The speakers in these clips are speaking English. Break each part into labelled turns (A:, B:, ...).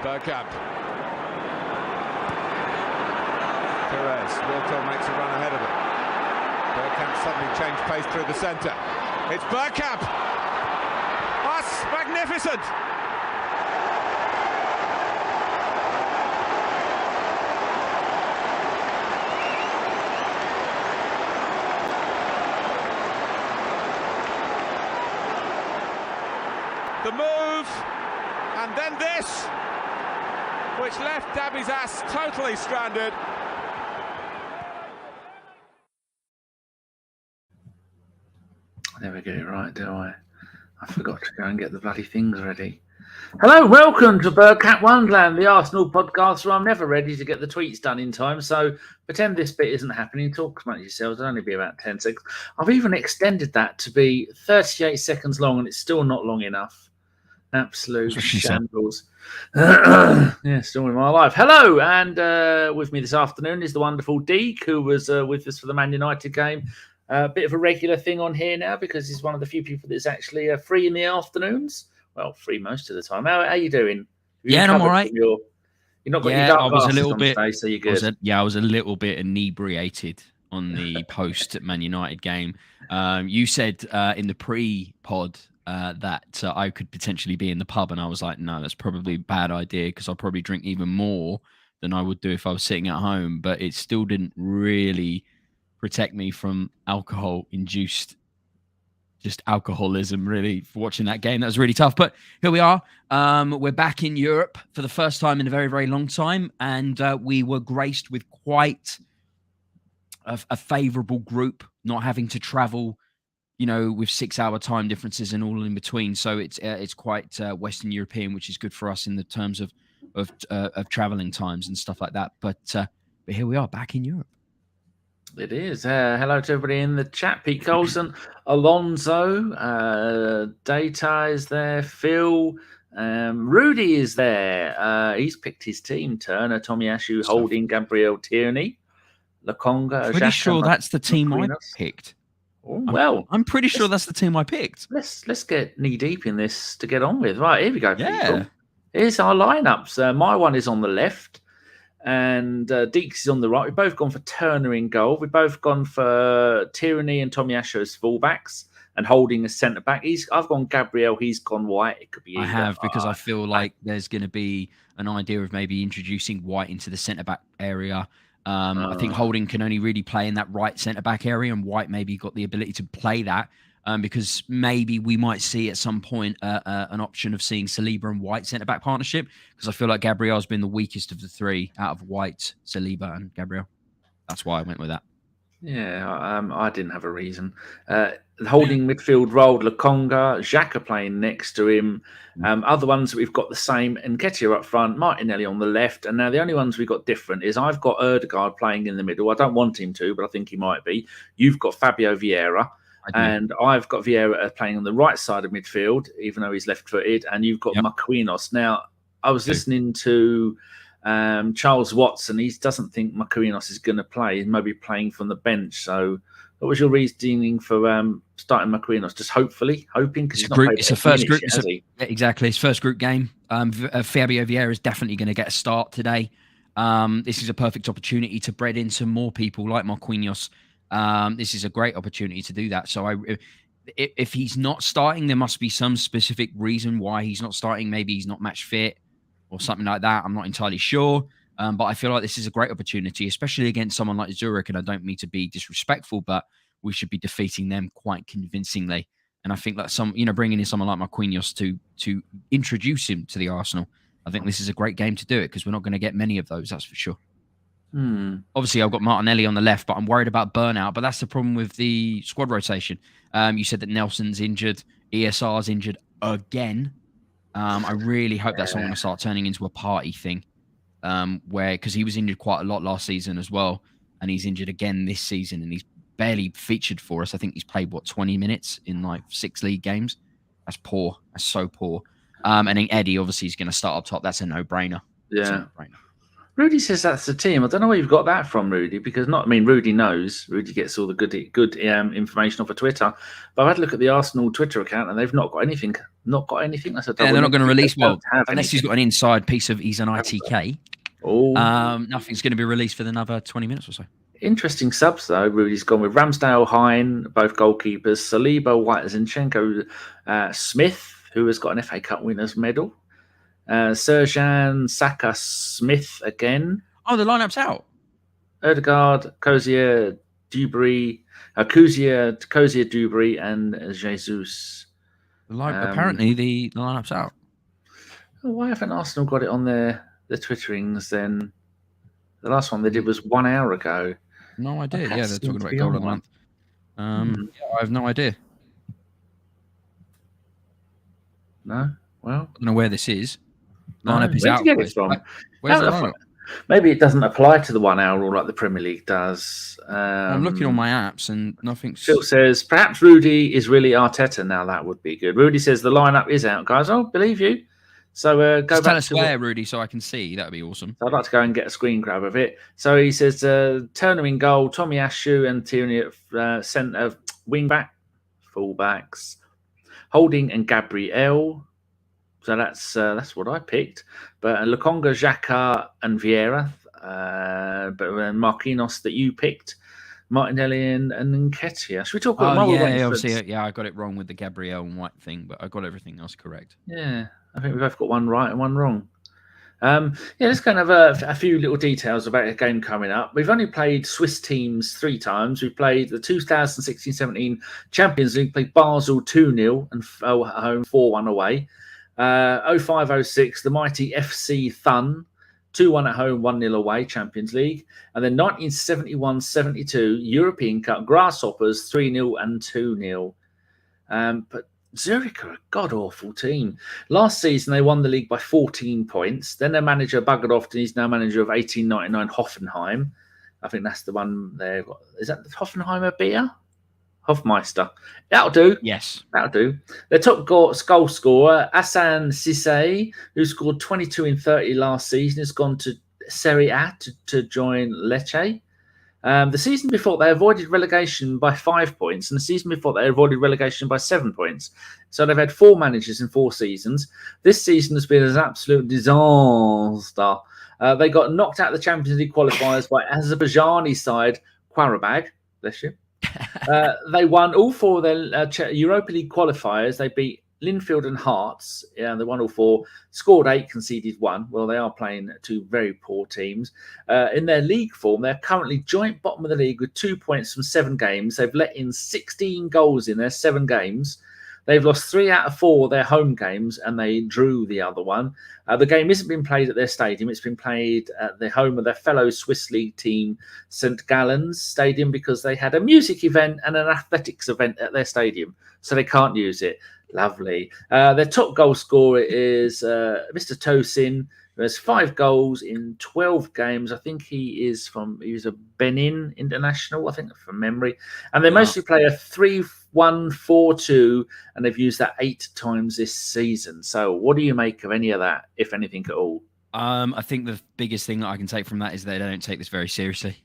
A: Bergkamp. Wilco makes a run ahead of it. Bergkamp suddenly changed pace through the centre. It's Bergkamp! That's magnificent! The move, and then this, which left Dabby's ass totally stranded.
B: Never get it right, do I? I forgot to go and get the bloody things ready. Hello, welcome to Bergkamp Wonderland, the Arsenal podcast where I'm never ready to get the tweets done in time, so pretend this bit isn't happening. Talk amongst yourselves, it'll only be about 10 seconds. I've even extended that to be 38 seconds long, and it's still not long enough. Absolute shambles. Yeah, still in my life. Hello, and with me this afternoon is the wonderful Deke, who was with us for the Man United game. A bit of a regular thing on here now because he's one of the few people that's actually free in the afternoons. Well, free most of the time. How are you doing?
C: Yeah, I'm all right.
B: You're not got your dark glasses on today, so you're good.
C: I was a little bit inebriated on the post Man United game. You said in the pre-pod that I could potentially be in the pub, and I was like, no, that's probably a bad idea because I'll probably drink even more than I would do if I was sitting at home. But it still didn't really protect me from alcohol-induced just alcoholism, really, for watching that game. That was really tough. But here we are. We're back in Europe for the first time in a very, very long time. And we were graced with quite a favourable group, not having to travel, with 6-hour time differences and all in between. So it's quite Western European, which is good for us in the terms of travelling times and stuff like that. But here we are, back in Europe.
B: It is. Hello to everybody in the chat. Pete Colson, Alonso, Data is there, Phil, Rudy is there. He's picked his team. Turner, Tomiyasu, Holding, Gabriel, Tierney, Lokonga.
C: Pretty sure that's the team I picked.
B: Oh, well,
C: I'm pretty sure that's the team I picked.
B: Let's get knee deep in this to get on with. Right, here we go,
C: yeah.
B: People. Here's our lineups. My one is on the left. And Deeks is on the right. We've both gone for Turner in goal. We've both gone for Tierney and Tomiyasu as fullbacks and Holding as centre back. I've gone Gabriel. He's gone White. It could be either.
C: I have because I feel like there's going to be an idea of maybe introducing White into the centre back area. I think Holding can only really play in that right centre back area, and White maybe got the ability to play that. Because maybe we might see at some point an option of seeing Saliba and White centre-back partnership, because I feel like Gabriel's been the weakest of the three out of White, Saliba and Gabriel. That's why I went with that.
B: Yeah, I didn't have a reason. Holding midfield role, Lokonga, Xhaka playing next to him. Other ones that we've got the same, Nketiah up front, Martinelli on the left. And now the only ones we've got different is I've got Odegaard playing in the middle. I don't want him to, but I think he might be. You've got Fabio Vieira. And I've got Vieira playing on the right side of midfield, even though he's left-footed. And you've got Marquinhos. Now, I was listening to Charles Watson. He doesn't think Marquinhos is going to play. He may be playing from the bench. So what was your reasoning for starting Marquinhos? Just hoping? Because
C: it's a first group. Exactly. It's first group game. Fabio Vieira is definitely going to get a start today. This is a perfect opportunity to bread in some more people like Marquinhos. This is a great opportunity to do that. So if he's not starting, there must be some specific reason why he's not starting. Maybe he's not match fit or something like that. I'm not entirely sure. But I feel like this is a great opportunity, especially against someone like Zurich. And I don't mean to be disrespectful, but we should be defeating them quite convincingly. And I think that bringing in someone like Marquinhos to introduce him to the Arsenal, I think this is a great game to do it because we're not going to get many of those. That's for sure. Obviously, I've got Martinelli on the left, but I'm worried about burnout. But that's the problem with the squad rotation. You said that Nelson's injured, ESR's injured again. I really hope that's not going to start turning into a party thing, because he was injured quite a lot last season as well, and he's injured again this season, and he's barely featured for us. I think he's played 20 minutes in 6 league games. That's poor. That's so poor. And then Eddie obviously is going to start up top. That's a no-brainer.
B: Yeah. Rudy says that's the team. I don't know where you've got that from, Rudy, because Rudy knows. Rudy gets all the good information off of Twitter. But I've had a look at the Arsenal Twitter account and they've not got anything not got anything. That's a
C: they're not going to release. Well, unless
B: anything.
C: he's got an inside piece of he's an ITK.
B: Oh,
C: nothing's going to be released for another 20 minutes or so.
B: Interesting subs though. Rudy's gone with Ramsdale, Hine, both goalkeepers. Saliba, White, Zinchenko, Smith, who has got an FA Cup winners medal. Serjan, Saka, Smith again.
C: Oh, the lineup's out.
B: Odegaard, Kosier, Dubry, Dubry, and Jesus.
C: Apparently, the lineup's out.
B: Why haven't Arsenal got it on the Twitterings then? The last one they did was 1 hour ago.
C: No idea. Yeah, they're talking about goal of the month. Yeah, I have no idea.
B: No? Well,
C: I don't know where this is.
B: No.
C: Lineup is
B: Where'd
C: out.
B: you get it from?
C: Where's the lineup?
B: Maybe it doesn't apply to the 1 hour rule like the Premier League does.
C: I'm looking on my apps and nothing's...
B: Phil says, perhaps Rudy is really Arteta now. That would be good. Rudy says the lineup is out, guys. I'll believe you. So go
C: Just
B: back
C: tell us
B: to
C: where, Rudy, so I can see. That would be awesome.
B: So I'd like to go and get a screen grab of it. So he says Turner in goal, Tomiyasu and Tierney at centre, wing back, full backs, Holding and Gabriel. So that's what I picked. But Lokonga, Xhaka and Vieira. But Marquinhos that you picked, Martinelli and Nketiah. Should we talk about
C: obviously, I got it wrong with the Gabriel and White thing, but I got everything else correct.
B: Yeah, I think we both got one right and one wrong. Let's kind of a few little details about a game coming up. We've only played Swiss teams 3 times. We played the 2016-17 Champions League, played Basel 2-0 and at home 4-1 away. 05-06, the mighty FC Thun, 2-1 at home, 1-0 away, Champions League. And then 1971-72, European Cup, Grasshoppers, 3-0 and 2-0. But Zurich are a god-awful team. Last season, they won the league by 14 points. Then their manager buggered off, and he's now manager of 1899 Hoffenheim. I think that's the one there. Is that the Hoffenheimer beer? Hofmeister. That'll do.
C: Yes.
B: That'll do. Their top goal scorer, Hassan Cissé, who scored 22 in 30 last season, has gone to Serie A to join Lecce. The season before, they avoided relegation by 5 points, and the season before, they avoided relegation by 7 points. So they've had 4 managers in 4 seasons. This season has been an absolute disaster. They got knocked out of the Champions League qualifiers by Azerbaijani side Qarabag. Bless you. They won all 4 of their Europa League qualifiers. They beat Linfield and Hearts. Yeah, they won all 4. Scored 8, conceded 1. Well, they are playing 2 very poor teams. In their league form, they're currently joint bottom of the league with 2 points from 7 games. They've let in 16 goals in their 7 games. They've lost 3 out of 4 of their home games, and they drew the other one. The game isn't been played at their stadium. It's been played at the home of their fellow Swiss League team, St. Gallen's Stadium, because they had a music event and an athletics event at their stadium, so they can't use it. Lovely. Their top goal scorer is Mr. Tosin, who has 5 goals in 12 games. I think he was a Benin international, I think, from memory. And they mostly play a 3-1-4-2, and they've used that 8 times this season. So what do you make of any of that, if anything at all?
C: I think the biggest thing that I can take from that is they don't take this very seriously.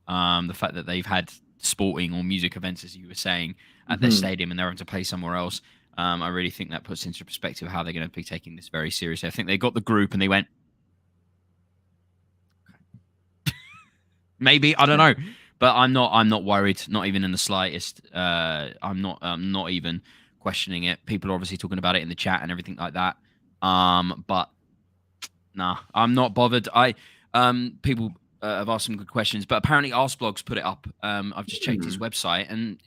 C: The fact that they've had sporting or music events, as you were saying, at their stadium, and they're having to play somewhere else. I really think that puts into perspective how they're going to be taking this very seriously. I think they got the group and they went, maybe, I don't know, but I'm not worried, not even in the slightest. I'm not even questioning it. People are obviously talking about it in the chat and everything like that. But nah, I'm not bothered. People have asked some good questions, but apparently Arsblog's put it up. I've just checked his website and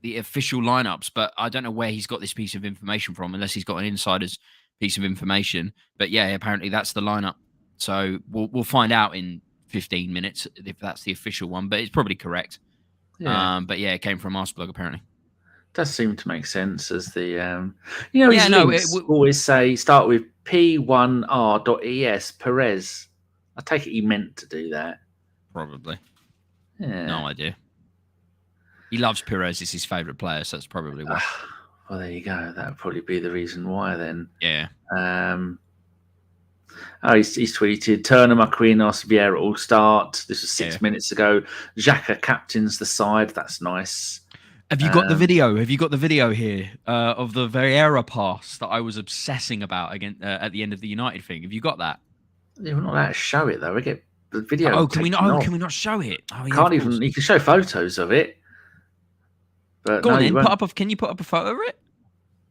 C: the official lineups, but I don't know where he's got this piece of information from, unless he's got an insider's piece of information. But yeah, apparently that's the lineup. So we'll find out in 15 minutes if that's the official one, but it's probably correct. Yeah. But yeah, it came from Arsblog apparently.
B: Does seem to make sense as the always say start with P1R.es Perez. I take it he meant to do that.
C: Probably.
B: Yeah.
C: No idea. He loves Perez. It's his favourite player, so that's probably why.
B: Well, there you go. That would probably be the reason why then.
C: Yeah.
B: He's tweeted, Turner, Marquinhos, Vieira all start. This was 6 minutes ago. Xhaka captains the side. That's nice.
C: Have you got the video? Have you got the video here of the Vieira pass that I was obsessing about again at the end of the United thing? Have you got that?
B: Yeah, we're not allowed to show it though. We get the video.
C: Oh, can we not?
B: off.
C: Can we not show it? Oh, yeah,
B: Can't even. You can show photos of it. But
C: go
B: no,
C: on then. Can you put up a photo of it?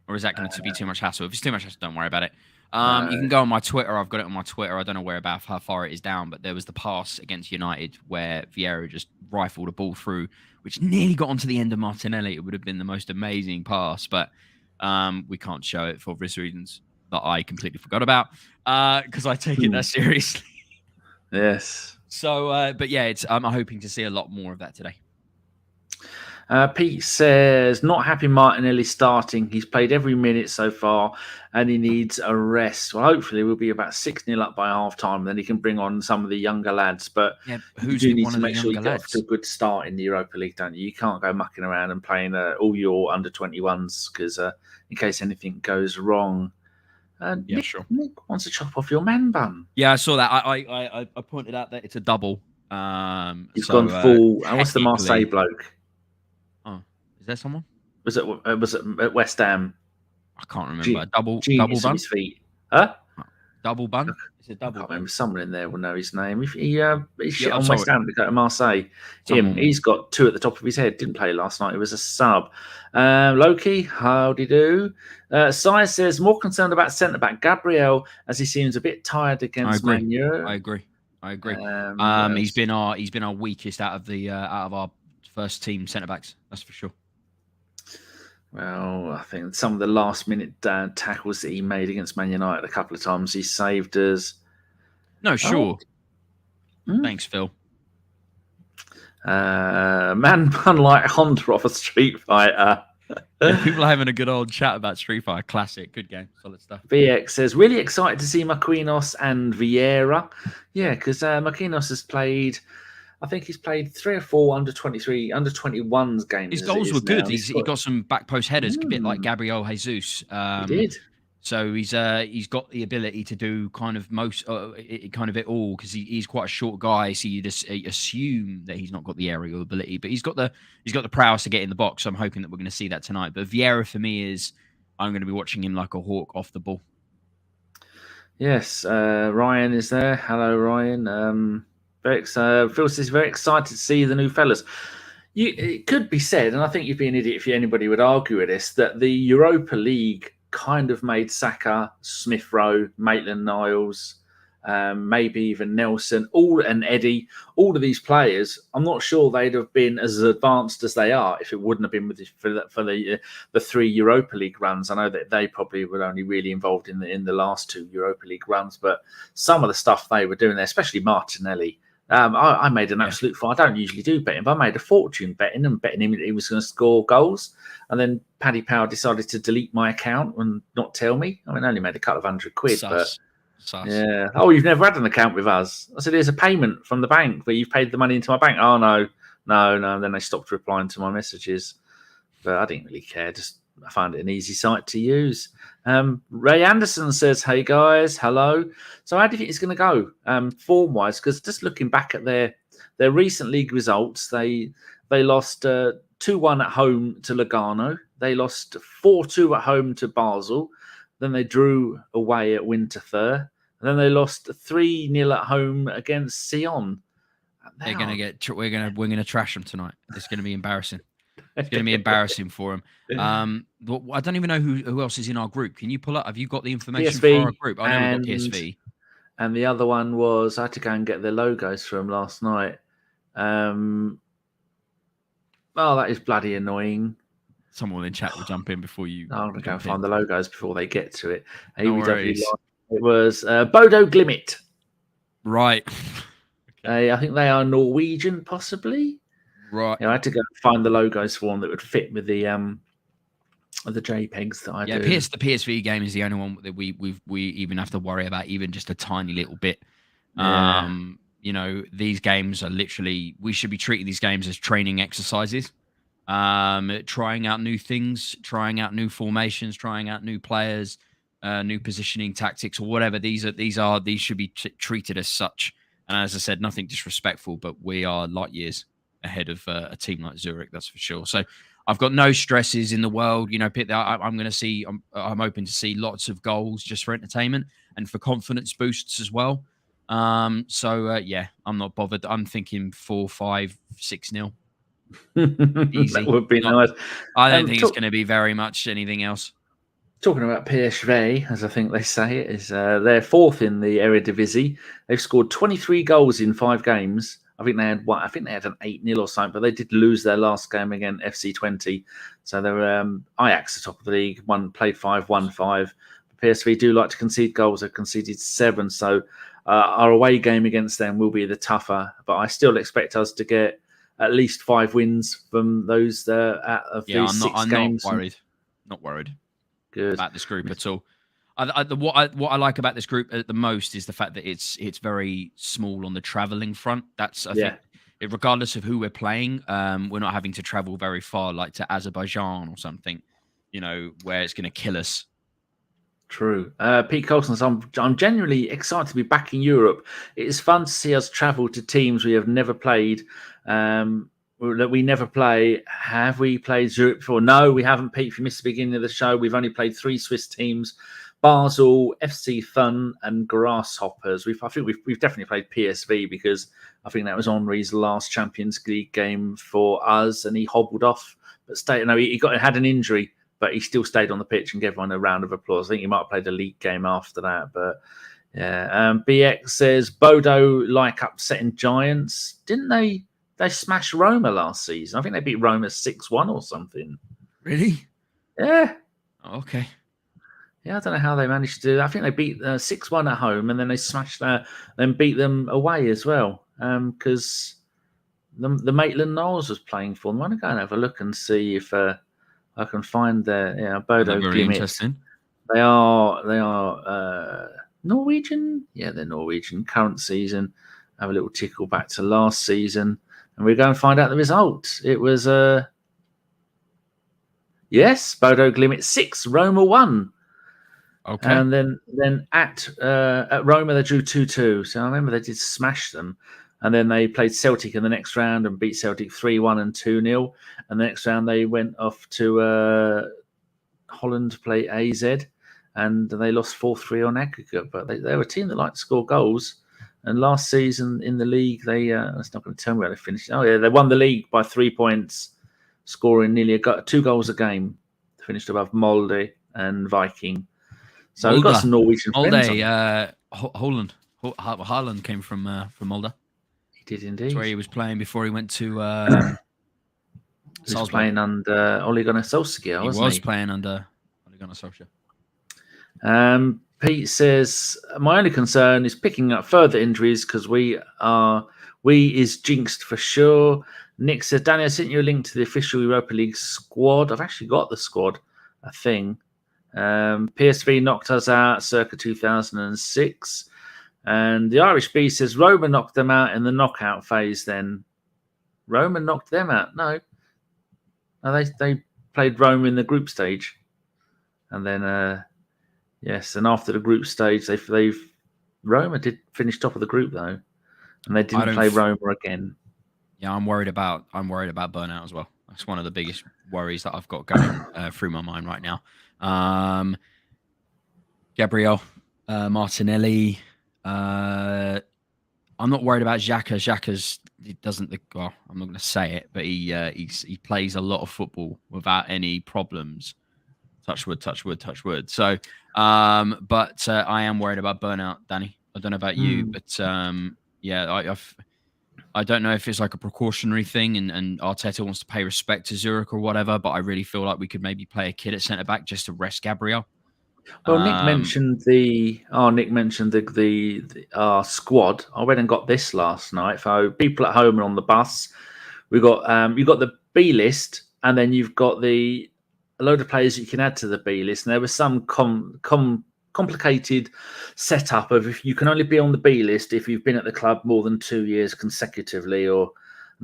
C: Or is that going to be too much hassle? If it's too much hassle, don't worry about it. You can go on my Twitter. I've got it on my Twitter. I don't know how far it is down, but there was the pass against United where Vieira just rifled a ball through, which nearly got onto the end of Martinelli. It would have been the most amazing pass, but we can't show it for obvious reasons that I completely forgot about because I take it that seriously.
B: Yes.
C: So, but yeah, I'm hoping to see a lot more of that today.
B: Pete says, not happy Martinelli starting. He's played every minute so far and he needs a rest. Well, hopefully we'll be about 6-0 up by half time. Then he can bring on some of the younger lads. But you do need to make sure you get off to a good start in the Europa League, don't you? You can't go mucking around and playing all your under-21s because in case anything goes wrong. Nick wants to chop off your man bun.
C: Yeah, I saw that. I pointed out that it's a double.
B: He's gone full. And what's the Marseille bloke?
C: Is there someone?
B: Was it at West Ham?
C: I can't remember. Double bun.
B: His feet. Huh?
C: Double bun. Is it double?
B: I can't remember. Someone in there will know his name. If he's shit on West Ham to go to Marseille. He's got 2 at the top of his head. Didn't play last night. It was a sub. Loki, howdy do. Sai says more concerned about centre back Gabriel as he seems a bit tired against Man U.
C: I agree. He's been our weakest out of our first team centre backs. That's for sure.
B: Well, I think some of the last-minute tackles that he made against Man United a couple of times, he saved us.
C: No, sure. Thanks, Phil.
B: Man bun like Honda off a Street Fighter.
C: People are having a good old chat about Street Fighter. Classic. Good game. Solid stuff.
B: VX says, really excited to see Marquinhos and Vieira. Yeah, because Marquinhos has played... I think he's played 3 or 4 under-23, under-21s games.
C: His goals were good. He got some back post headers, a bit like Gabriel Jesus.
B: He did.
C: So he's got the ability to do kind of it all because he's quite a short guy. So you just assume that he's not got the aerial ability, but he's got the prowess to get in the box. So I'm hoping that we're going to see that tonight. But Vieira for me I'm going to be watching him like a hawk off the ball.
B: Yes, Ryan is there. Hello, Ryan. Phil says very excited to see the new fellas. It could be said, and I think you'd be an idiot if anybody would argue with this, that the Europa League kind of made Saka, Smith Rowe, Maitland-Niles, maybe even Nelson, and Eddie, all of these players. I'm not sure they'd have been as advanced as they are if it wouldn't have been for the 3 Europa League runs. I know that they probably were only really involved in the last 2 Europa League runs, but some of the stuff they were doing there, especially Martinelli. I made an absolute I don't usually do betting, but I made a fortune betting him that he was going to score goals. And then Paddy Power decided to delete my account and not tell me. I mean, I only made a couple of £100. But yeah. Oh, you've never had an account with us? I said, there's a payment from the bank where you've paid the money into my bank. Oh, no. Then they stopped replying to my messages. But I didn't really care. I found it an easy site to use. Ray Anderson says, hey guys, hello. So how do you think it's going to go form-wise? Because just looking back at their recent league results, they lost 2-1 at home to Lugano. They lost 4-2 at home to Basel. Then they drew away at Winterthur. And then they lost 3-0 at home against Sion.
C: We're going to trash them tonight. It's going to be embarrassing. It's going to be embarrassing for him. I don't even know who else is in our group. Can you pull up? Have you got the information
B: PSV
C: for our group? I know we've got PSV.
B: And the other one was, I had to go and get their logos from last night. That is bloody annoying.
C: Someone in chat will jump in before you.
B: I'm going to go and find the logos before they get to it. It was Bodo Glimt.
C: Right.
B: Okay. I think they are Norwegian, possibly.
C: Right.
B: I had to go find the logos for one that would fit with the JPEGs that I do.
C: The PSV game is the only one that we even have to worry about, even just a tiny little bit.
B: Yeah.
C: These games are literally, we should be treating these games as training exercises, trying out new things, trying out new formations, trying out new players, new positioning tactics or whatever. These should be treated as such. And as I said, nothing disrespectful, but we are light years ahead of a team like Zurich, that's for sure. So I've got no stresses in the world. I'm going to see. I'm hoping to see lots of goals just for entertainment and for confidence boosts as well. I'm not bothered. I'm thinking 4-5, 6-0. Easy.
B: That would be nice.
C: I don't think it's going to be very much anything else.
B: Talking about PSV, as I think they say it, is they're fourth in the Eredivisie. They've scored 23 goals in 5 games. I think they had one. I think they had an 8-0 or something, but they did lose their last game against FC20. So they're Ajax, the top of the league. Played 5, won 5. PSV do like to concede goals. They've conceded 7. So our away game against them will be the tougher. But I still expect us to get at least 5 wins from those of these 6 games.
C: Not worried.
B: Good.
C: About this group at all. What I like about this group the most is the fact that it's very small on the travelling front. That's I think, regardless of who we're playing, we're not having to travel very far, like to Azerbaijan or something, where it's going to kill us.
B: True. Pete Colson says, I'm genuinely excited to be back in Europe. It is fun to see us travel to teams we have never played. That we never play. Have we played Zurich before? No, we haven't, Pete. If you missed the beginning of the show, we've only played 3 Swiss teams: Basel, FC Thun, and Grasshoppers. I think we've definitely played PSV because I think that was Henri's last Champions League game for us, and he hobbled off. But he had an injury, but he still stayed on the pitch and gave everyone a round of applause. I think he might have played a league game after that, but yeah. BX says Bodo like upsetting Giants. Didn't they? They smashed Roma last season. I think they beat Roma 6-1 or something.
C: Really?
B: Yeah.
C: Oh, okay.
B: Yeah, I don't know how they managed to do that. I think they beat 6-1 at home, and then they smashed then beat them away as well. Because the Maitland Knowles was playing for them. I want to go and have a look and see if I can find their Bodo Glimt.
C: Very interesting.
B: They are Norwegian. Yeah, they're Norwegian. Current season. Have a little tickle back to last season. And we're going to find out the result. It was, yes, Bodo Glimt 6, Roma 1.
C: Okay.
B: And then at Roma, they drew 2-2. So I remember they did smash them. And then they played Celtic in the next round and beat Celtic 3-1 and 2-0. And the next round, they went off to Holland to play AZ. And they lost 4-3 on aggregate. But they were a team that liked to score goals. And last season in the league, that's not going to tell me where they finished. Oh, yeah, they won the league by 3 points, scoring nearly 2 goals a game. They finished above Molde and Viking. So we've got some Norwegian friends.
C: Holland. Haaland came from Molde.
B: He did indeed.
C: That's where he was playing before he went to
B: he was playing under Ole Gunnar Solskjaer, wasn't he?
C: He was playing under Ole Gunnar Solskjaer.
B: Pete says, my only concern is picking up further injuries because we is jinxed for sure. Nick says, Danny, I sent you a link to the official Europa League squad. I've actually got the squad, I think. PSV knocked us out circa 2006. And the Irish B says, Roma knocked them out in the knockout phase then. Roma knocked them out? No, they played Roma in the group stage. And then... yes, and after the group stage, Roma did finish top of the group though, and they didn't play Roma again.
C: Yeah, I'm worried about burnout as well. That's one of the biggest worries that I've got going through my mind right now. Gabriel, Martinelli. I'm not worried about Xhaka. Well, I'm not going to say it, but he plays a lot of football without any problems. Touch wood, touch wood, touch wood. So, but I am worried about burnout, Danny. I don't know about you, but I don't know if it's like a precautionary thing and Arteta wants to pay respect to Zurich or whatever, but I really feel like we could maybe play a kid at centre-back just to rest Gabriel.
B: Well, Nick mentioned the squad. I went and got this last night. For people at home and on the bus, you've got the B list, and then you've got a load of players you can add to the B list. And there was some complicated setup of if you can only be on the B list if you've been at the club more than 2 years consecutively. And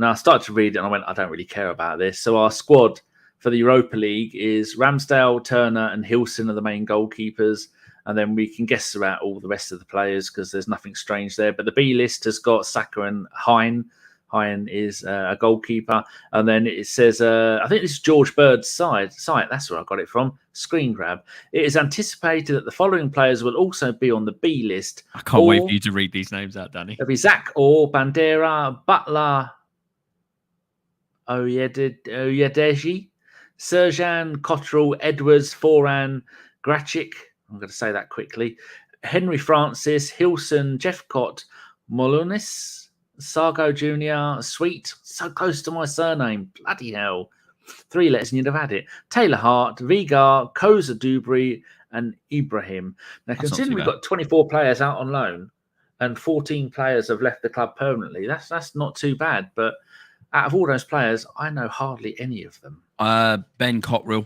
B: I started to read it and I went, I don't really care about this. So our squad for the Europa League is Ramsdale, Turner and Hilson are the main goalkeepers. And then we can guess about all the rest of the players because there's nothing strange there. But the B list has got Saka and Hine Hein is a goalkeeper. And then it says, I think this is George Bird's site. That's where I got it from. Screen grab. It is anticipated that the following players will also be on the B list.
C: I can't wait for you to read these names out, Danny.
B: There'll be Zach Orr, Bandera, Butler, Oyedeji, Serjan, Cottrell, Edwards, Foran, Gracic. I'm going to say that quickly. Henry Francis, Hilson, Jeffcott, Molonis, Sargo Jr., Sweet, so close to my surname, bloody hell. 3 letters and you'd have had it. Taylor Hart, Vigar, Koza Dubry, and Ibrahim. Now, considering we've got 24 players out on loan and 14 players have left the club permanently, that's not too bad. But out of all those players, I know hardly any of them.
C: Ben Cottrell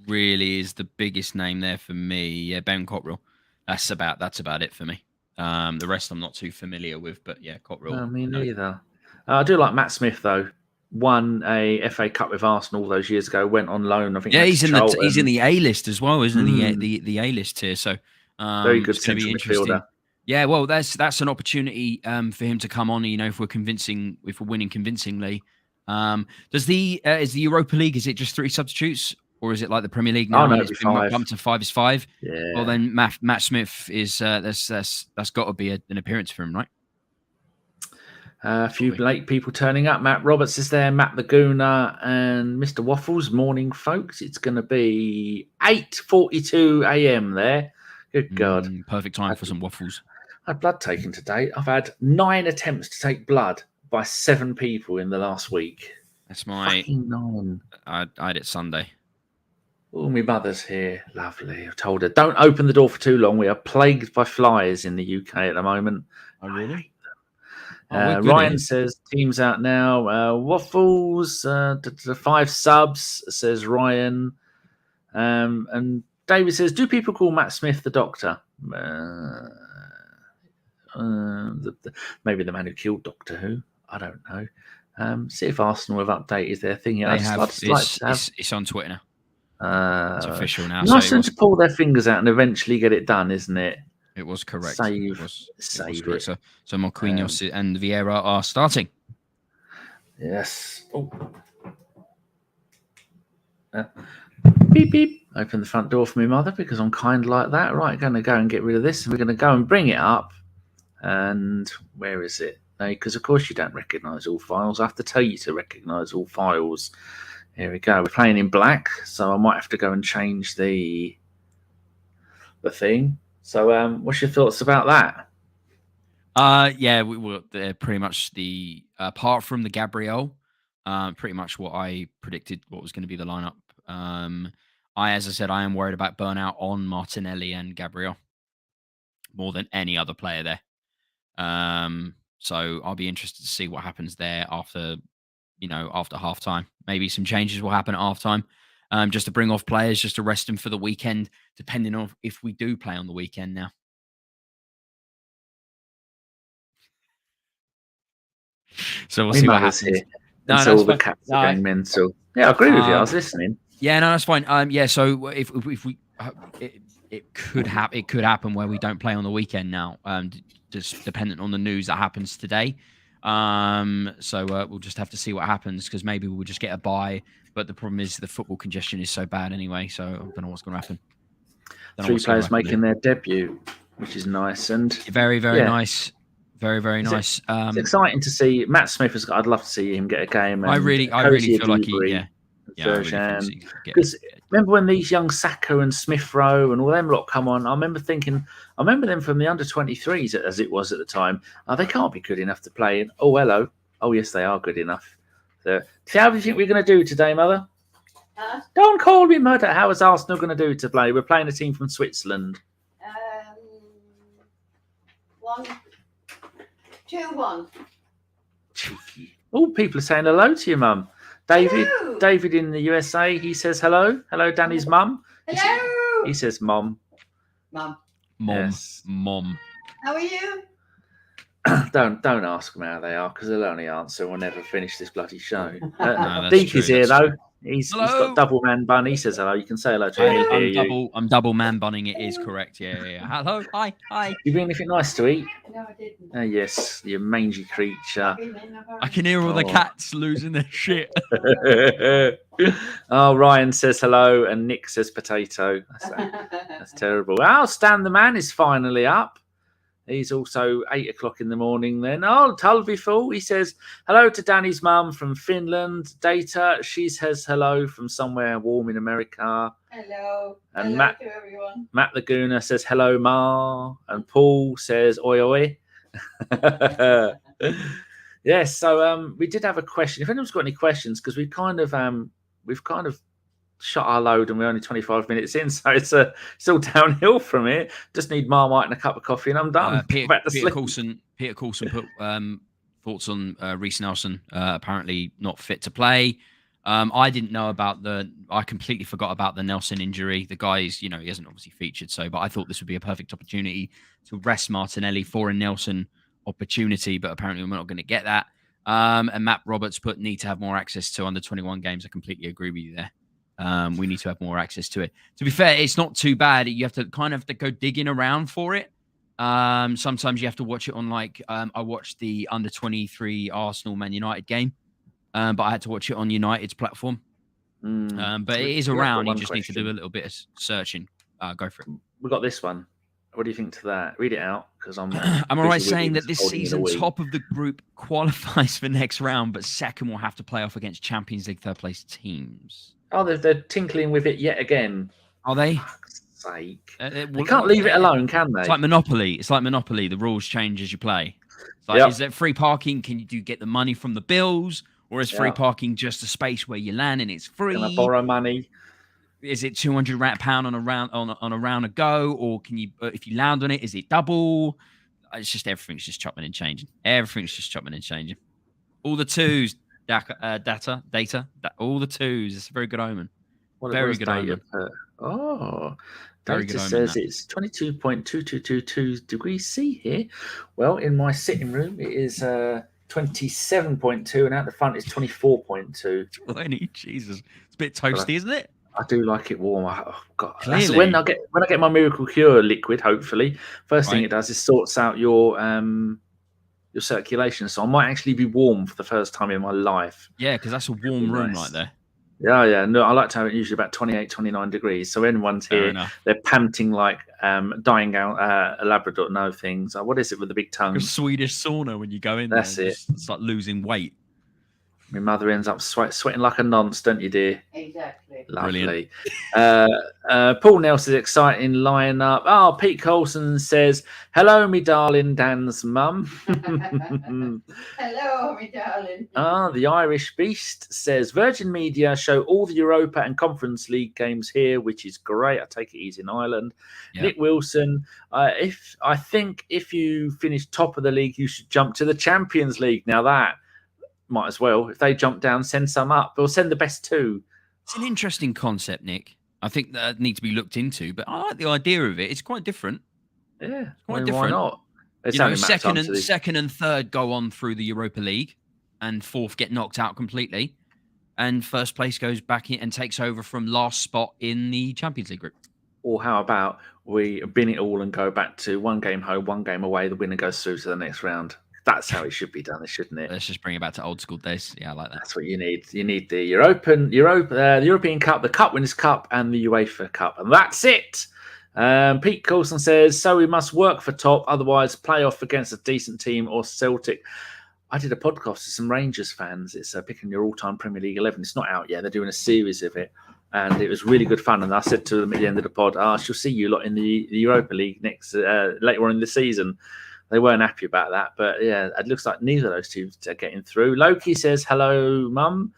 C: really is the biggest name there for me. Yeah, Ben Cottrell. That's about it for me. The rest I'm not too familiar with, but yeah, Cottrell.
B: No, me neither. I do like Matt Smith though. Won a FA Cup with Arsenal all those years ago. Went on loan. I think.
C: Yeah, he's in the A list as well, isn't he? The A list here. So
B: very good central midfielder.
C: Yeah, well, that's an opportunity for him to come on. You know, if we're winning convincingly. Does is the Europa League? Is it just 3 substitutes, or is it like the Premier League now?
B: Oh, no,
C: it's been bumped to 5 is 5.
B: Yeah.
C: Well, then Matt Smith is that's got to be an appearance for him, right?
B: A few late people turning up. Matt Roberts is there, Matt the Gooner, and Mr. Waffles. Morning, folks. It's going to be 8:42 a.m. there. Good God.
C: Perfect time for some waffles.
B: I had blood taken today. I've had 9 attempts to take blood by 7 people in the last week.
C: That's my...
B: Fucking 9.
C: I had it Sunday.
B: Oh, my mother's here. Lovely. I've told her, don't open the door for too long. We are plagued by flies in the UK at the moment.
C: Oh, really?
B: Ryan says, team's out now. Waffles, 5 subs, says Ryan. And David says, do people call Matt Smith the doctor? Maybe the man who killed Doctor Who. I don't know. See if Arsenal have updated their thing.
C: It's on Twitter now. It's official now.
B: Nice to pull their fingers out and eventually get it done, isn't it?
C: It was correct.
B: Save
C: correct. So Marquinhos and Vieira are starting.
B: Yes. Oh. Beep, beep. Open the front door for my mother because I'm kind like that. Right, going to go and get rid of this. And we're going to go and bring it up. And where is it? Because, of course, you don't recognise all files. I have to tell you to recognise all files. Here we go. We're playing in black, so I might have to go and change the thing. So, what's your thoughts about that?
C: Yeah, we were pretty much apart from the Gabriel, pretty much what I predicted what was going to be the lineup. As I said, I am worried about burnout on Martinelli and Gabriel more than any other player there. So I'll be interested to see what happens there after half time. Maybe some changes will happen at half time. Just to bring off players, just to rest them for the weekend, depending on if we do play on the weekend now. So we'll see what happens.
B: Here. No, all the cats are going mental. Yeah, I agree with you. I was listening.
C: Yeah, no, that's fine. Yeah, so if we, it could happen where we don't play on the weekend now. Just dependent on the news that happens today. So we'll just have to see what happens because maybe we'll just get a bye. But the problem is the football congestion is so bad anyway. So I don't know what's going to happen.
B: 3 players making their debut, which is nice and
C: very, very nice. Very, very nice.
B: It's exciting to see Matt Smith. I'd love to see him get a game.
C: I really feel like
B: because remember when these young Saka and Smith Rowe and all them lot come on? I remember them from the under-23s as it was at the time. They can't be good enough to play. And hello. Oh yes, they are good enough. So how do you think we're going to do today, Mother? Don't call me mother. How is Arsenal going to do to play? We're playing a team from Switzerland.
D: 2-1.
B: Cheeky. Oh, people are saying hello to your mum. David in the USA, he says hello. Hello, Danny's mum.
D: Hello.
B: He says mom.
D: Mom.
B: Yes.
C: Mom.
D: How are you?
B: Don't ask them how they are because they'll only answer and we'll never finish this bloody show.
C: No,
B: Deek is here though. He's
C: Hello?
B: got double man bun. He says hello. You can say hello to him.
C: I'm double man bunning. It is correct. Yeah. Hello. Hi.
B: You bring anything nice to eat?
D: No, I didn't.
B: Oh, yes, you mangy creature.
C: I can hear all the cats losing their shit.
B: Oh, Ryan says hello, and Nick says potato. That's terrible. Oh, Stan the man is finally up. He's also 8 o'clock in the morning then. Oh, Tulviful. He says, hello to Danny's mum from Finland. Data, she says hello from somewhere warm in America.
D: Hello.
B: And
D: hello
B: Matt,
D: to everyone.
B: Matt Laguna says, hello, Ma. And Paul says, oi, oi. Yes, so we did have a question. If anyone's got any questions, because we've kind of shot our load and we're only 25 minutes in, so it's still downhill from here. Just need Marmite and a cup of coffee and I'm done.
C: Peter Coulson put thoughts on Reece Nelson, apparently not fit to play. I didn't know about I completely forgot about the Nelson injury. The guy's, he hasn't obviously featured, but I thought this would be a perfect opportunity to rest Martinelli for a Nelson opportunity, but apparently we're not going to get that. And Matt Roberts need to have more access to under 21 games. I completely agree with you there. We need to have more access to it. To be fair, it's not too bad. You have to go digging around for it. Sometimes you have to watch it on I watched the under 23 Arsenal Man United game, but I had to watch it on United's platform. But it is around. You just need to do a little bit of searching. Go for it.
B: We got this one. What do you think to that? Read it out, because I'm
C: all right saying that this season top of the group qualifies for next round, but second will have to play off against Champions League third place teams.
B: Oh, they're tinkling with it yet again.
C: Are they?
B: For fuck's sake. They can't leave it alone, can they?
C: It's like Monopoly. The rules change as you play. It's like, Is there free parking? Can you get the money from the bills? Or is free parking just a space where you land and it's free?
B: Can I borrow money?
C: Is it £200 on a round a go? Or can you, if you land on it, is it double? It's just everything's just chopping and changing. All the twos. Data, all the twos. It's a very good omen. Very good omen.
B: Data says it's 22.2222 degrees C here. Well, in my sitting room, it is 27.2, and out the front is 24.2.
C: Jesus, it's a bit toasty, isn't it?
B: I do like it warm. Oh God! That's when I get my Miracle Cure liquid. Hopefully, first thing it does is sorts out your circulation, so I might actually be warm for the first time in my life.
C: Yeah, because that's a warm room right there.
B: Yeah. No, I like to have it usually about 28, 29 degrees. So when one's here, they're panting like dying out a Labrador. No things. What is it with the big tongue?
C: A Swedish sauna when you go in.
B: That's
C: there.
B: it.
C: It's like losing weight.
B: My mother ends up sweating like a nonce, don't you, dear?
D: Exactly.
B: Lovely. Paul Nelson's exciting lineup. Oh, Pete Coulson says, hello, me darling Dan's mum.
D: Hello, me darling.
B: The Irish Beast says, Virgin Media show all the Europa and Conference League games here, which is great. I take it he's in Ireland. Yep. Nick Wilson, I think if you finish top of the league, you should jump to the Champions League. Now that might as well. If they jump down, send some up. Or send the best two.
C: It's an interesting concept, Nick. I think that needs to be looked into, but I like the idea of it. It's quite different.
B: Yeah,
C: quite different.
B: Why not?
C: Second and third go on through the Europa League, and fourth get knocked out completely, and first place goes back in and takes over from last spot in the Champions League group.
B: Or how about we bin it all and go back to one game home, one game away. The winner goes through to the next round. That's how it should be done, shouldn't it?
C: Let's just bring it back to old school days. Yeah, I like that.
B: That's what you need. You need the the European Cup, the Cup Winners' Cup, and the UEFA Cup, and that's it. Pete Coulson says, so we must work for top, otherwise play off against a decent team or Celtic. I did a podcast with some Rangers fans. It's picking your all-time Premier League 11. It's not out yet. They're doing a series of it, and it was really good fun. And I said to them at the end of the pod, I shall see you lot in the Europa League next later on in the season. They weren't happy about that, but yeah, it looks like neither of those two are getting through. Loki says, hello, mum.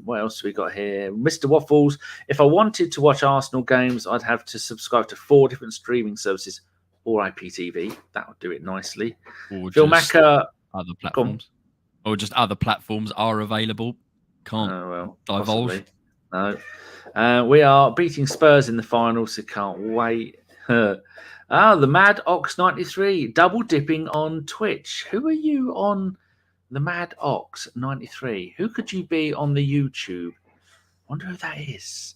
B: What else have we got here? Mr. Waffles, if I wanted to watch Arsenal games, I'd have to subscribe to 4 different streaming services or IPTV. That would do it nicely. Phil Macker.
C: Other platforms. Or just other platforms are available. Can't divulge.
B: No. We are beating Spurs in the final, so can't wait. The Mad Ox 93, double dipping on Twitch. Who are you on the Mad Ox 93? Who could you be on the YouTube? Wonder who that is.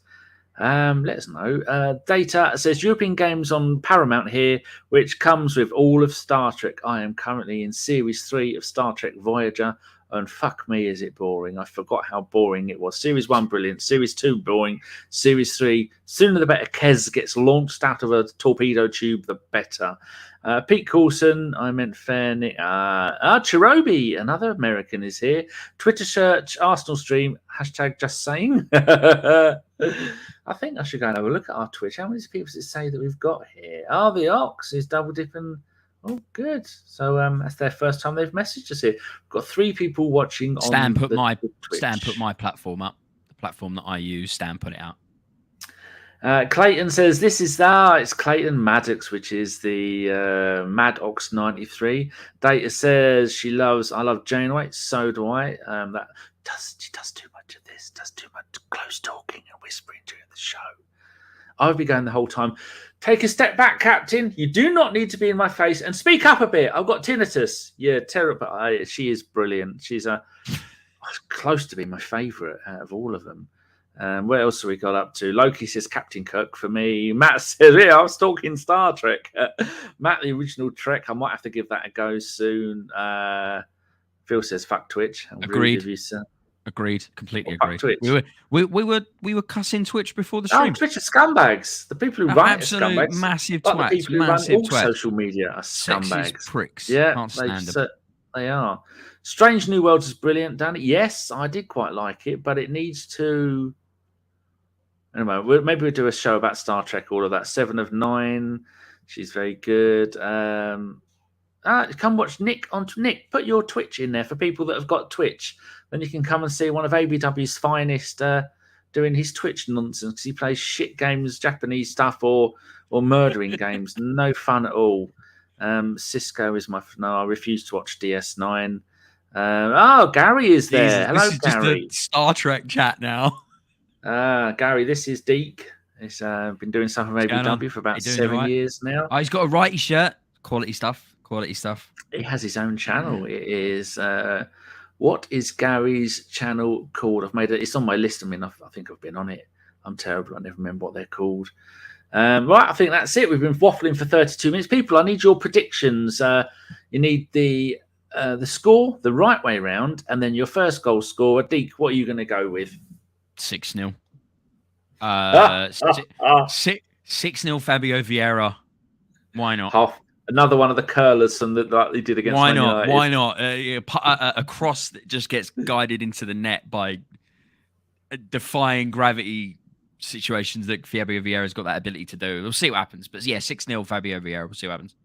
B: Let us know. Data says European games on Paramount here, which comes with all of Star Trek. I am currently in Series 3 of Star Trek Voyager, and fuck me, is it boring. I forgot how boring it was. Series 1, brilliant. Series 2, boring. Series 3, sooner the better Kez gets launched out of a torpedo tube, the better. Pete Coulson, I meant Fairney. Chirobi, another American, is here. Twitter search, Arsenal stream, hashtag just saying. I think I should go and have a look at our Twitch. How many people does it say that we've got here? The Ox is double dipping. Oh, good. So that's their first time they've messaged us here. We've got 3 people watching
C: Stan
B: on
C: put
B: the
C: my
B: Twitch.
C: Stan put my platform up. The platform that I use, Stan put it out.
B: Clayton says this is it's Clayton Maddox, which is the Maddox 93. Data says I love Janeway, so do I. She does too much of this, does too much close talking and whispering during the show. I'll be going the whole time. Take a step back, Captain. You do not need to be in my face and speak up a bit. I've got tinnitus. Yeah, terrible. She is brilliant. She's close to being my favourite out of all of them. What else have we got up to? Loki says Captain Kirk for me. Matt says, yeah, I was talking Star Trek. Matt, the original Trek. I might have to give that a go soon. Phil says fuck Twitch.
C: Agreed. Agreed. Completely agreed.
B: Twitch.
C: We were cussing Twitch before the stream.
B: Twitch are scumbags. The people who run it are scumbags.
C: Massive
B: twats.
C: twats.
B: The people who run all social media are scumbags.
C: Sexist pricks.
B: Yeah,
C: can't stand them.
B: They are. Strange New Worlds is brilliant, Danny. Yes, I did quite like it, but it needs to. Anyway, maybe we'll do a show about Star Trek, all of that. 7 of 9. She's very good. Come watch Nick on Nick. Put your Twitch in there for people that have got Twitch. Then you can come and see one of ABW's finest doing his Twitch nonsense. He plays shit games, Japanese stuff, or murdering games. No fun at all. Cisco is my... No, I refuse to watch DS9. Gary is there. Hello,
C: this is
B: Gary.
C: Just a Star Trek chat now.
B: Gary, this is Deke. He's been doing stuff with ABW for about 7 years now.
C: He's got a righty shirt. Quality stuff.
B: He has his own channel. It is... what is Gary's channel called? It's on my list. I think I've been on it. I'm terrible. I never remember what they're called. Right, I think that's it. We've been waffling for 32 minutes. People, I need your predictions. You need the score the right way round, and then your first goal scorer. Deke, what are you going to go with?
C: 6-0. 6-0 Fabio Vieira. Why not?
B: Another one of the curlers from like he did against Man United.
C: Why not? A cross that just gets guided into the net by defying gravity situations that Fabio Vieira's got that ability to do. We'll see what happens. But yeah, 6-0 Fabio Vieira. We'll see what happens.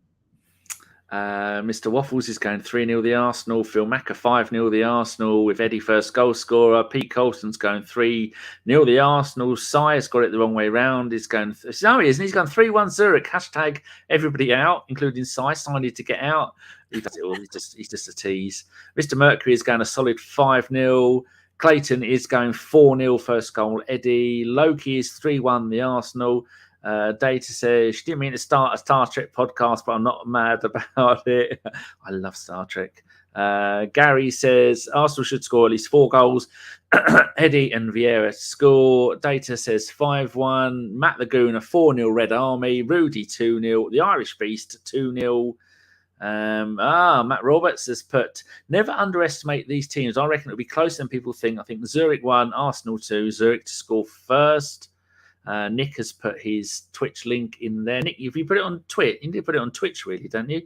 B: Mr. Waffles is going 3-0 the Arsenal. Phil Macker 5-0 the Arsenal with Eddie first goal scorer. Pete Colson's going 3-0 the Arsenal. Si's got it the wrong way round. He's going he isn't. He's going 3-1 Zurich. Hashtag everybody out, including Si. Si needed to get out. He does it all. He's just a tease. Mr. Mercury is going a solid 5-0. Clayton is going 4-0 first goal. Eddie. Loki is 3-1 the Arsenal. Data says she didn't mean to start a Star Trek podcast, but I'm not mad about it. I love Star Trek. Gary says Arsenal should score at least 4 goals. Eddie and Vieira score. Data says 5-1. Matt Laguna 4-0 Red Army. Rudy 2-0. The Irish Beast 2-0. Matt Roberts has put, never underestimate these teams. I reckon it'll be closer than people think. I think Zurich 1, Arsenal 2, Zurich to score first. Nick has put his Twitch link in there. Nick, if you put it on Twitch, you need to put it on Twitch, really, don't you?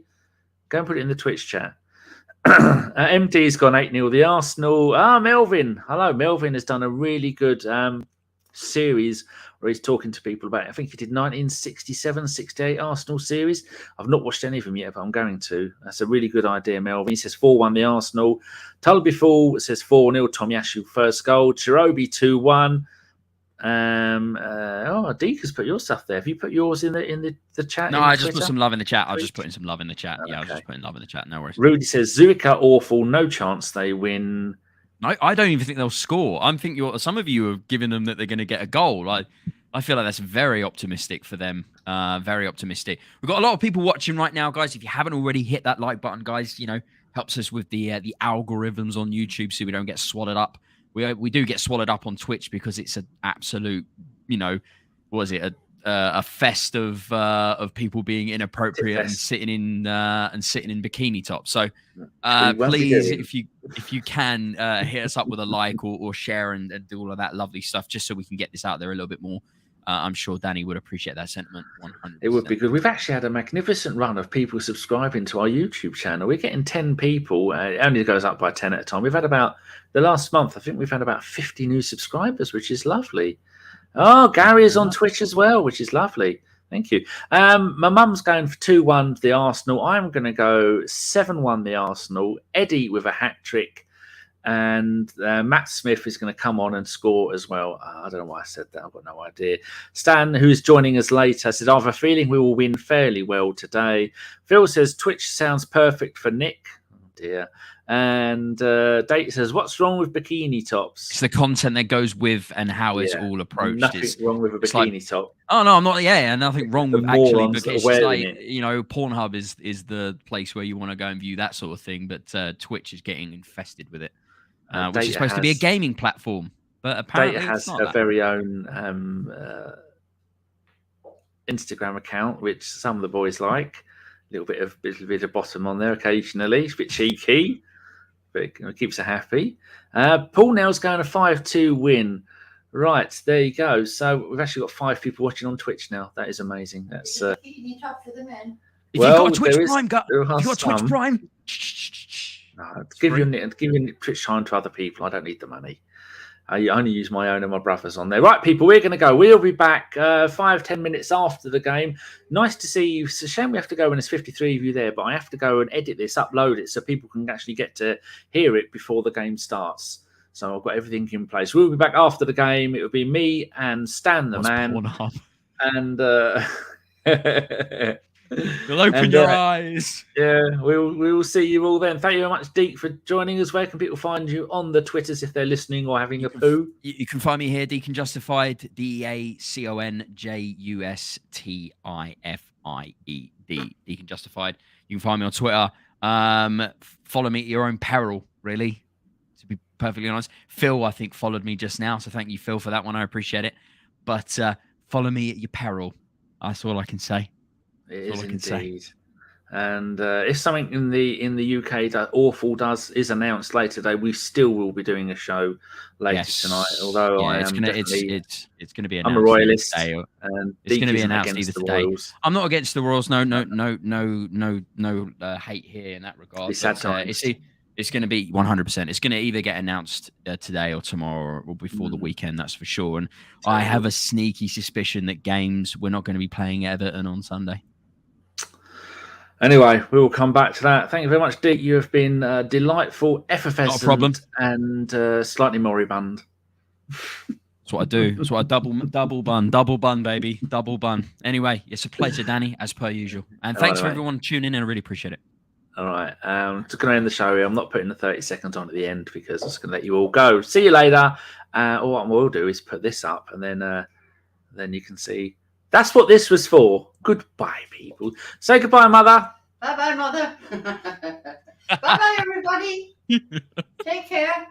B: Go and put it in the Twitch chat. MD's gone 8-0 the Arsenal. Melvin. Hello, Melvin has done a really good series where he's talking to people about, I think he did 1967-68 Arsenal series. I've not watched any of them yet, but I'm going to. That's a really good idea, Melvin. He says 4-1 the Arsenal. Tulbyful says 4-0 Tomiyasu first goal. Chirobi 2-1. Deke has put your stuff there. Have you put yours in the chat?
C: No, I just put some love in the chat. I'll just put in some love in the chat. Yeah, I'll just put in love in the chat. No worries.
B: Rudy says Zurich are awful. No chance they win.
C: I don't even think they'll score. I think some of you have given them that they're going to get a goal. I feel like that's very optimistic for them. Very optimistic. We've got a lot of people watching right now, guys. If you haven't already, hit that like button, guys. Helps us with the algorithms on YouTube so we don't get swallowed up we do get swallowed up on Twitch because it's an absolute, a fest of people being inappropriate and sitting in bikini tops. So please, if you can hit us up with a like or share and do all of that lovely stuff, just so we can get this out there a little bit more. I'm sure Danny would appreciate that sentiment 100%.
B: It would be good. We've actually had a magnificent run of people subscribing to our YouTube channel. We're getting 10 people. It only goes up by 10 at a time. We've had about, the last month, I think we've had about 50 new subscribers, which is lovely. Oh, Gary is on Twitch as well, which is lovely. Thank you. My mum's going for 2-1 the Arsenal. I'm going to go 7-1 the Arsenal. Eddie with a hat-trick. And Matt Smith is going to come on and score as well. I don't know why I said that. I've got no idea. Stan, who's joining us later, said, I have a feeling we will win fairly well today. Phil says, Twitch sounds perfect for Nick. Oh, dear. And Date says, what's wrong with bikini tops?
C: It's the content that goes with and how it's all approached.
B: Nothing wrong with a bikini top.
C: Oh, no, I'm not. Yeah, nothing wrong with actually. But it's just like,
B: it.
C: Pornhub is the place where you want to go and view that sort of thing. But Twitch is getting infested with it. Which is supposed to be a gaming platform, but apparently
B: Data has her very own Instagram account, which some of the boys like. A little bit of bottom on there occasionally. It's a bit cheeky, but it keeps her happy. Paul Nell's going a 5-2 win. Right, there you go. So we've actually got 5 people watching on Twitch now. That is amazing. That's
D: bikini top for the men.
C: If you've got a Twitch Prime, Twitch Prime.
B: No, give your Twitch time to other people. I don't need the money. I only use my own and my brother's on there. Right, people, we're going to go. We'll be back 5-10 minutes after the game. Nice to see you. It's a shame we have to go when there's 53 of you there, but I have to go and edit this, upload it, so people can actually get to hear it before the game starts. So I've got everything in place. We'll be back after the game. It will be me and Stan the man. And...
C: You'll open your eyes.
B: Yeah, we will see you all then. Thank you very much, Deke, for joining us. Where can people find you on the Twitters if they're listening or having a poo?
C: You can find me here, Deacon Justified, DeaconJustified, Deacon Justified. You can find me on Twitter. Follow me at your own peril, really, to be perfectly honest. Phil, I think, followed me just now, so thank you, Phil, for that one. I appreciate it. But follow me at your peril. That's all I can say.
B: It is indeed. And if something in the UK is announced later today, we still will be doing a show later tonight. Although it's going to be announced. I'm a royalist,
C: today, and it's going to be announced either today. Royals. I'm not against the Royals. No hate here in that regard. It's going to be 100%. It's going to either get announced today or tomorrow or before the weekend. That's for sure. And I have a sneaky suspicion that we're not going to be playing Everton on Sunday.
B: Anyway, we will come back to that. Thank you very much, Dick. You have been delightful, effervescent,
C: not a problem,
B: and slightly moribund.
C: That's what I do. That's what I double bun, baby, double bun. Anyway, it's a pleasure, Danny, as per usual. And thanks for everyone tuning in. I really appreciate it.
B: All right, just going to end the show here. I'm not putting the 30 seconds on at the end because I'm just going to let you all go. See you later. All what we'll do is put this up, and then you can see. That's what this was for. Goodbye, people. Say goodbye, Mother.
D: Bye-bye, Mother. Bye-bye, everybody. Take care.